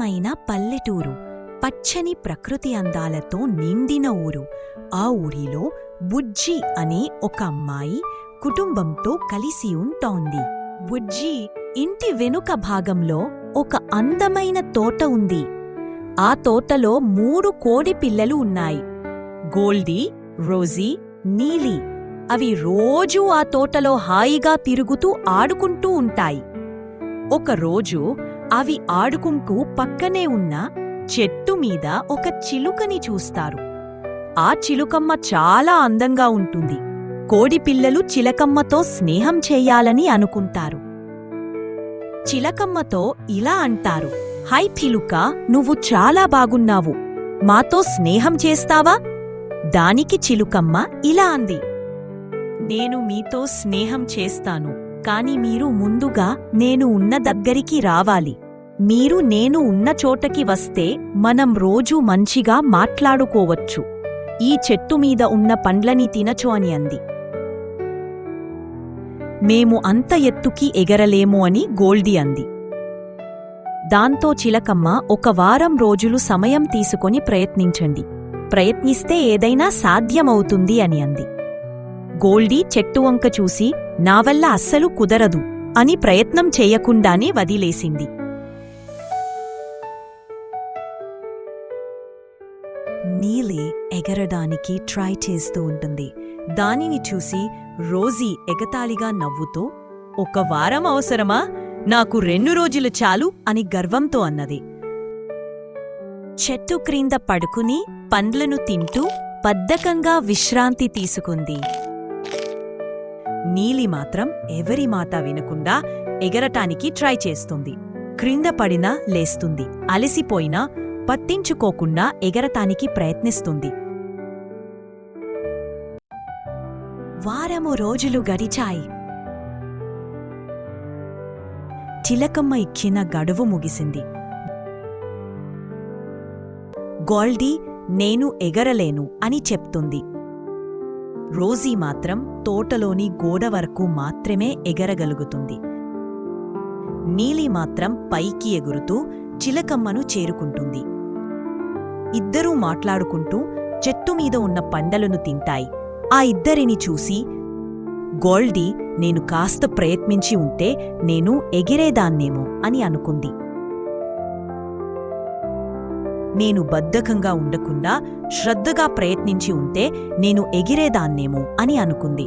అందమైన పల్లెటూరు, పచ్చని ప్రకృతి అందాలతో నిండిన ఊరు. ఆ ఊరిలో బుజ్జి అనే ఒక అమ్మాయి కుటుంబంతో కలిసి ఉంటోంది. బుజ్జి ఇంటి వెనుక భాగంలో ఒక అందమైన తోట ఉంది. ఆ తోటలో 3 కోడి పిల్లలు ఉన్నాయి. గోల్డీ, రోజీ, నీలి. అవి రోజూ ఆ తోటలో హాయిగా తిరుగుతూ ఆడుకుంటూ ఉంటాయి. ఒకరోజు అవి ఆడుకుంటూ పక్కనే ఉన్న చెట్టు మీద ఒక చిలుకని చూస్తారు. ఆ చిలుకమ్మ చాలా అందంగా ఉంటుంది. కోడిపిల్లలు చిలకమ్మతో స్నేహం చెయ్యాలని అనుకుంటారు. చిలకమ్మతో ఇలా అంటారు, హై చిలుక, నువ్వు చాలా బాగున్నావు, మాతో స్నేహం చేస్తావా? దానికి చిలుకమ్మ ఇలా అంది, నేను మీతో స్నేహం చేస్తాను, కాని మీరు ముందుగా నేను ఉన్న దగ్గరికి రావాలి. మీరు నేను ఉన్న చోటకి వస్తే మనం రోజూ మంచిగా మాట్లాడుకోవచ్చు. ఈ చెట్టు మీద ఉన్న పండ్లని తినచు అని అంది. మేము అంత ఎత్తుకి ఎగరలేము అని గోల్డీ అంది. దాంతో చిలకమ్మ, 1 వారం రోజులు సమయం తీసుకొని ప్రయత్నించండి, ప్రయత్నిస్తే ఏదైనా సాధ్యమవుతుంది అని అంది. గోల్డీ చెట్టు వంక చూసి, నా వల్ల అస్సలు కుదరదు అని ప్రయత్నం చెయ్యకుండానే వదిలేసింది. నీలి ఎగరడానికి ట్రై చేస్తూ ఉంటుంది. దానిని చూసి రోజీ ఎగతాళిగా నవ్వుతూ, 1 వారం అవసరమా? నాకు 2 రోజులు చాలు అని గర్వంతో అన్నది. చెట్టు క్రింద పడుకుని పండ్లను తింటూ బద్ధకంగా విశ్రాంతి తీసుకుంది. నీలి మాత్రం ఎవరి మాట వినకుండా ఎగరటానికి ట్రై చేస్తుంది. క్రింద పడినా లేస్తుంది, అలసిపోయినా పట్టించుకోకుండా ఎగరటానికి ప్రయత్నిస్తుంది. వారము రోజులు గడిచాయి. చిలకమ్మ ఇచ్చిన గడువు ముగిసింది. గోల్డీ, నేను ఎగరలేను అని చెప్తుంది. రోజీ మాత్రం తోటలోని గోడ వరకు మాత్రమే ఎగరగలుగుతుంది. నీలి మాత్రం పైకి ఎగురుతూ చిలకమ్మను చేరుకుంటుంది. ఇద్దరూ మాట్లాడుకుంటూ చెట్టుమీద ఉన్న పండ్లను తింటాయి. ఆ ఇద్దరిని చూసి గోల్డీ, నేను కాస్త ప్రయత్నించి ఉంటే నేను ఎగిరేదాన్నేమో అని అనుకుంది. నేను బద్ధకంగా ఉండకుండా శ్రద్ధగా ప్రయత్నించి ఉంటే నేను ఎగిరేదాన్నేమో అని అనుకుంది.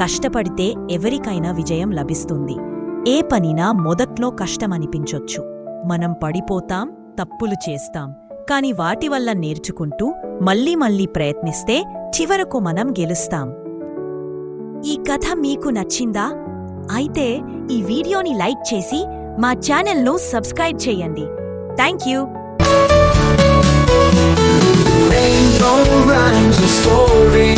కష్టపడితే ఎవరికైనా విజయం లభిస్తుంది. ఏ పనినా మొదట్లో కష్టమనిపించొచ్చు. మనం పడిపోతాం, తప్పులు చేస్తాం, కాని వాటి వల్ల నేర్చుకుంటూ మళ్ళీ మళ్ళీ ప్రయత్నిస్తే చివరకు మనం గెలుస్తాం. ఈ కథ మీకు నచ్చిందా? అయితే ఈ వీడియోని లైక్ చేసి మా ఛానల్ను సబ్స్క్రైబ్ చేయండి. Thank you. Ain't no rhymes or story.